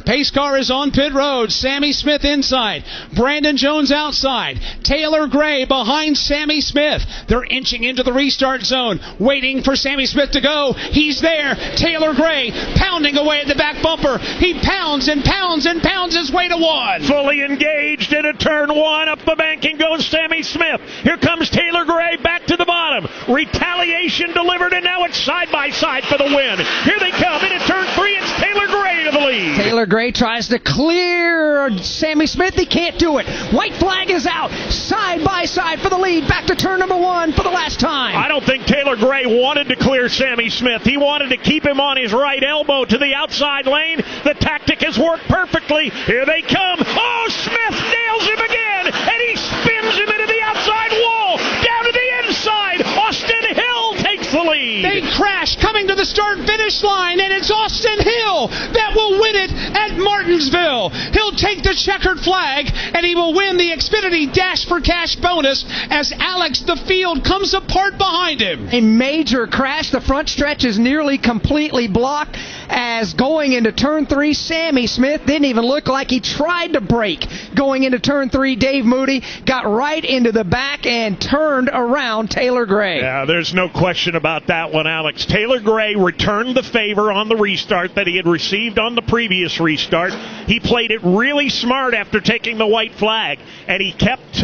pace car is on pit road. Sammy Smith inside. Brandon Jones outside. Taylor Gray behind Sammy Smith. They're inching into the restart zone, waiting for Sammy Smith to go. He's there. Taylor Gray pounding away at the back bumper. He pounds and pounds and pounds his way to one. Fully engaged into turn one. Up the banking goes Sammy Smith. Here comes Taylor Gray back to the bottom. Retaliation delivered, and now it's side by side for the win. Here they come into turn three. It's Taylor Gray to the lead. Taylor Gray tries to clear Sammy Smith. He can't do it. White flag is out. Side by side for the lead. Back to turn number one for the last time. I don't think Taylor Gray wanted to clear Sammy Smith. He wanted to keep him on his right elbow to the outside lane. The tactic has worked perfectly. Here they come. Oh, Smith nails him again, and he spins him into the outside wall. Down to the inside. Austin Hill takes the lead. They crash coming to the start-finish line, and it's Austin Hill that will win it at Martinsville. He'll take the checkered flag, and he will win the Xfinity Dash for Cash bonus as Alex the Field comes apart behind him. A major crash. The front stretch is nearly completely blocked as going into turn three, Sammy Smith didn't even look like he tried to brake. Going into turn three, Dave Moody got right into the back and turned around Taylor Gray. Yeah, there's no question about that one, Alex. Taylor Gray returned the favor on the restart that he had received on the previous restart. He played it really smart after taking the white flag, and he kept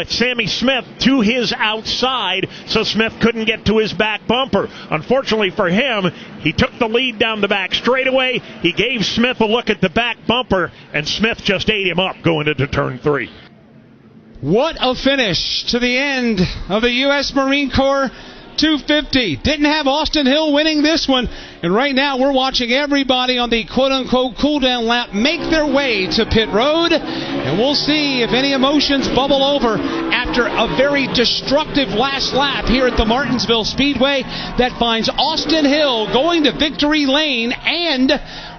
Sammy Smith to his outside so Smith couldn't get to his back bumper. Unfortunately for him, he took the lead down the back straightaway. He gave Smith a look at the back bumper, and Smith just ate him up going into turn three. What a finish to the end of the U.S. Marine Corps 250. Didn't have Austin Hill winning this one, and right now we're watching everybody on the quote-unquote cool-down lap make their way to pit road, and we'll see if any emotions bubble over after a very destructive last lap here at the Martinsville Speedway that finds Austin Hill going to victory lane and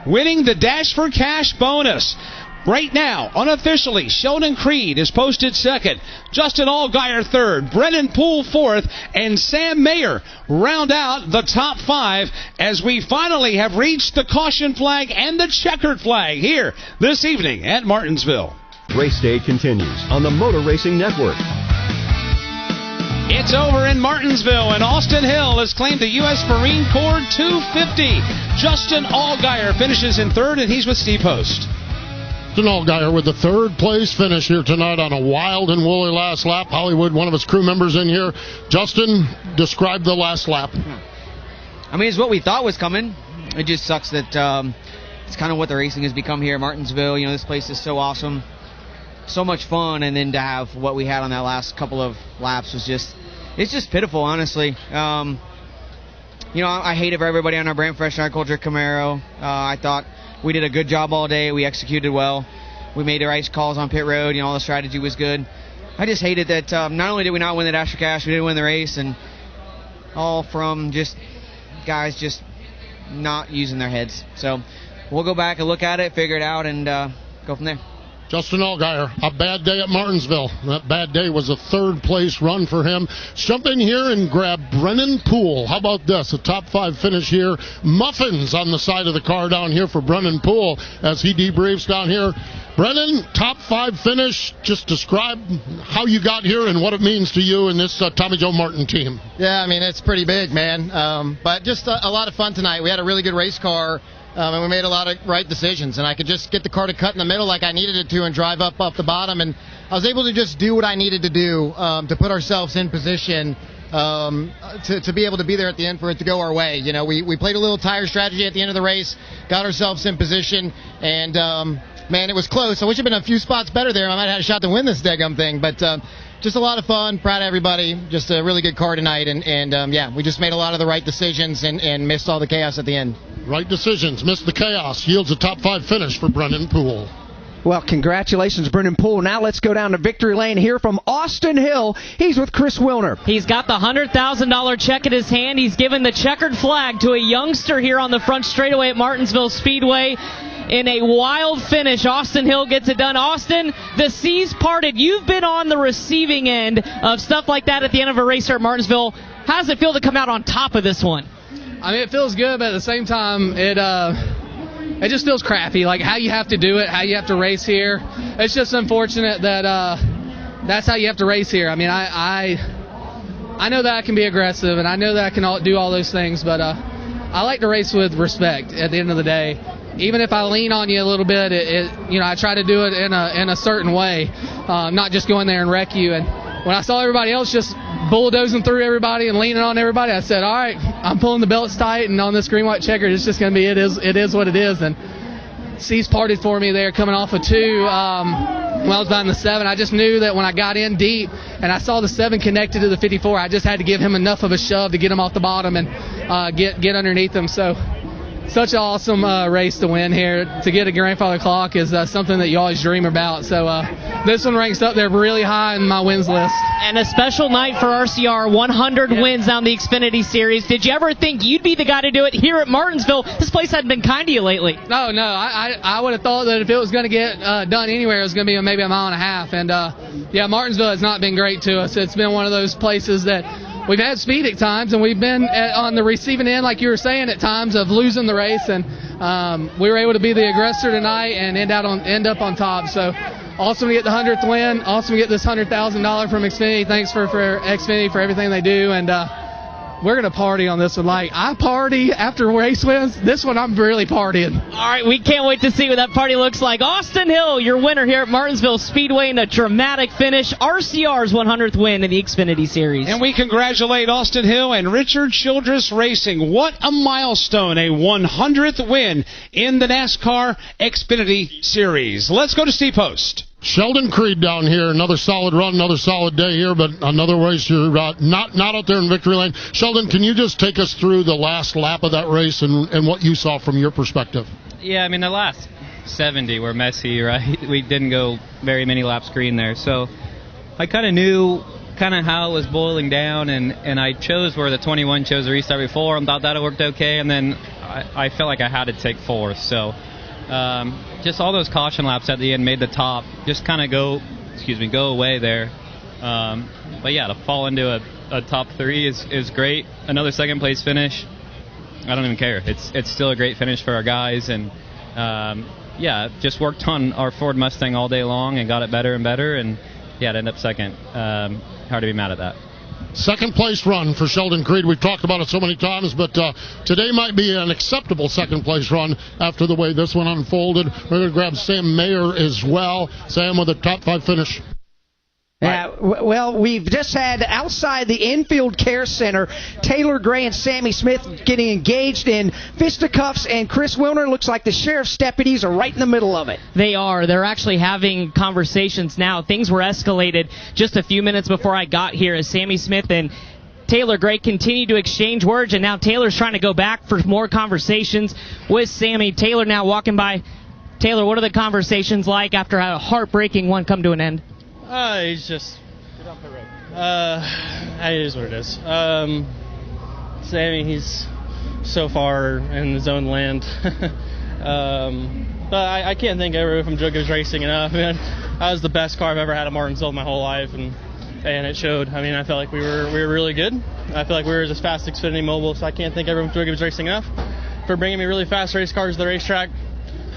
winning the Dash for Cash bonus. Right now, unofficially, Sheldon Creed is posted second, Justin Allgaier third, Brennan Poole fourth, and Sam Mayer round out the top five as we finally have reached the caution flag and the checkered flag here this evening at Martinsville. Race day continues on the Motor Racing Network. It's over in Martinsville, and Austin Hill has claimed the U.S. Marine Corps 250. Justin Allgaier finishes in third, and he's with Steve Post. Justin Allgaier with the third place finish here tonight on a wild and woolly last lap. Hollywood, one of his crew members in here. Justin, describe the last lap. I mean, it's what we thought was coming. It just sucks that it's kind of what the racing has become here at Martinsville. You know, this place is so awesome, so much fun, and then to have what we had on that last couple of laps was it's just pitiful, honestly. You know, I hate it for everybody on our brand fresh agriculture Camaro. I thought we did a good job all day. We executed well. We made the right calls on pit road. You know, all the strategy was good. I just hated that not only did we not win the Dash for Cash, we didn't win the race, and all from just guys just not using their heads. So we'll go back and look at it, figure it out, and go from there. Justin Allgaier, a bad day at Martinsville. That bad day was a third-place run for him. Let's jump in here and grab Brennan Poole. How about this? A top five finish here. Muffins on the side of the car down here for Brennan Poole as he debriefs down here. Brennan, top five finish. Just describe how you got here and what it means to you and this Tommy Joe Martin team. Yeah, I mean, it's pretty big, man. But just a lot of fun tonight. We had a really good race car. And we made a lot of right decisions, and I could just get the car to cut in the middle like I needed it to and drive up off the bottom, and I was able to just do what I needed to do to put ourselves in position to be able to be there at the end for it to go our way. You know, we played a little tire strategy at the end of the race, got ourselves in position, and man, it was close. I wish it had been a few spots better there. I might have had a shot to win this daggum thing, but just a lot of fun, proud of everybody, just a really good car tonight, and yeah, we just made a lot of the right decisions and missed all the chaos at the end. Right decisions, missed the chaos, yields a top five finish for Brennan Poole. Well, congratulations, Brennan Poole. Now let's go down to victory lane here from Austin Hill. He's with Chris Wilner. He's got the $100,000 check in his hand. He's given the checkered flag to a youngster here on the front straightaway at Martinsville Speedway. In a wild finish, Austin Hill gets it done. Austin, the seas parted. You've been on the receiving end of stuff like that at the end of a race here at Martinsville. How does it feel to come out on top of this one? I mean, it feels good, but at the same time, it just feels crappy, like how you have to do it, how you have to race here. It's just unfortunate that that's how you have to race here. I mean, I know that I can be aggressive, and I know that I can do all those things, but I like to race with respect at the end of the day. Even if I lean on you a little bit, I try to do it in a certain way, not just go in there and wreck you. And when I saw everybody else just bulldozing through everybody and leaning on everybody, I said, all right, I'm pulling the belts tight, and on this green-white checker, it's just going to be it is what it is. And C's parted for me there coming off of 2 when I was behind the 7. I just knew that when I got in deep and I saw the 7 connected to the 54, I just had to give him enough of a shove to get him off the bottom and get underneath him. So such an awesome race to win here. To get a grandfather clock is something that you always dream about. So this one ranks up there really high in my wins list. And a special night for RCR, 100 wins on the Xfinity Series. Did you ever think you'd be the guy to do it here at Martinsville? This place hadn't been kind to you lately. No. I would have thought that if it was going to get done anywhere, it was going to be maybe a mile and a half. And, Martinsville has not been great to us. It's been one of those places that we've had speed at times, and we've been on the receiving end, like you were saying, at times of losing the race. And we were able to be the aggressor tonight and end up on top. So awesome to get the 100th win. Awesome to get this $100,000 from Xfinity. Thanks for Xfinity for everything they do. And we're going to party on this one. Like, I party after race wins. This one, I'm really partying. All right, we can't wait to see what that party looks like. Austin Hill, your winner here at Martinsville Speedway in a dramatic finish. RCR's 100th win in the Xfinity Series. And we congratulate Austin Hill and Richard Childress Racing. What a milestone, a 100th win in the NASCAR Xfinity Series. Let's go to Steve Post. Sheldon Creed down here, another solid run, another solid day here, but another race you're not out there in victory lane. Sheldon, can you just take us through the last lap of that race and what you saw from your perspective? Yeah, I mean, the last 70 were messy, right? We didn't go very many laps green there, so I kind of knew how it was boiling down, and I chose where the 21 chose the restart before and thought that it worked okay, and then I felt like I had to take fourth, so just all those caution laps at the end made the top just kind of go away there. But yeah, to fall into a top 3 is great. Another second place finish, I don't even care. It's still a great finish for our guys, and just worked on our Ford Mustang all day long and got it better and better, and to end up second. Hard to be mad at that. Second place run for Sheldon Creed. We've talked about it so many times, but today might be an acceptable second place run after the way this one unfolded. We're going to grab Sam Mayer as well. Sam with a top 5 finish. Yeah, well, we've just had outside the infield care center, Taylor Gray and Sammy Smith getting engaged in fisticuffs, and Chris Wilner looks like the sheriff's deputies are right in the middle of it. They are. They're actually having conversations now. Things were escalated just a few minutes before I got here as Sammy Smith and Taylor Gray continue to exchange words, and now Taylor's trying to go back for more conversations with Sammy. Taylor now walking by. Taylor, what are the conversations like after a heartbreaking one come to an end? He's just... Get off the road. It is what it is. Sammy, he's so far in his own land. But I can't thank everyone from Joe Gibbs Racing enough. Man, that was the best car I've ever had at Martinsville my whole life, and it showed. I mean, I felt like we were really good. I feel like we were as fast as Xfinity Mobile, so I can't thank everyone from Joe Gibbs Racing enough for bringing me really fast race cars to the racetrack.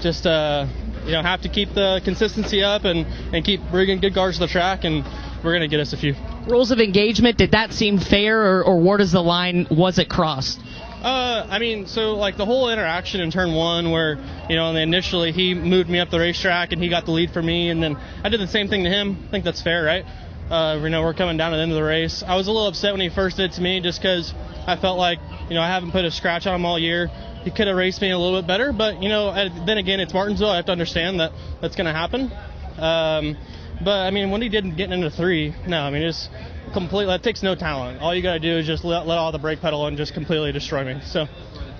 Just, have to keep the consistency up and keep bringing good cars to the track, and we're going to get us a few. Rules of engagement, did that seem fair, or where does the line, was it crossed? The whole interaction in turn 1 where, initially he moved me up the racetrack and he got the lead for me, and then I did the same thing to him. I think that's fair, right? We're coming down to the end of the race. I was a little upset when he first did it to me just because I felt like, I haven't put a scratch on him all year. He could have raced me a little bit better, but, then again, it's Martinsville. I have to understand that that's going to happen. When he did get into 3, just completely, that takes no talent. All you got to do is just let all the brake pedal and just completely destroy me. So,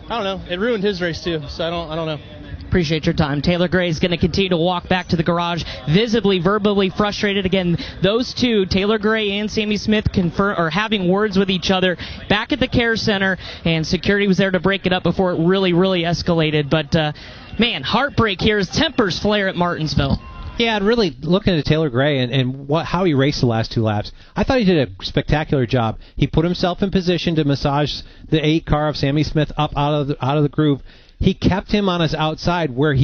I don't know. It ruined his race, too, so I don't know. Appreciate your time. Taylor Gray is going to continue to walk back to the garage, visibly, verbally frustrated. Again, those two, Taylor Gray and Sammy Smith, are having words with each other back at the care center, and security was there to break it up before it really, really escalated. But, heartbreak here as tempers flare at Martinsville. Yeah, and really looking at Taylor Gray and how he raced the last 2 laps, I thought he did a spectacular job. He put himself in position to massage the 8 car of Sammy Smith up out of the groove. he kept him on his outside where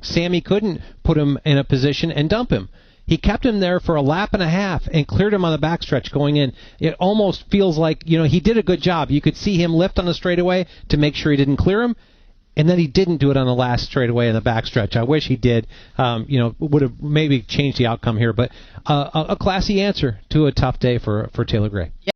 Sammy couldn't put him in a position and dump him. He kept him there for a lap and a half and cleared him on the backstretch going in. It almost feels like, he did a good job. You could see him lift on the straightaway to make sure he didn't clear him, and then he didn't do it on the last straightaway in the backstretch. I wish he did. Would have maybe changed the outcome here, but a classy answer to a tough day for Taylor Gray.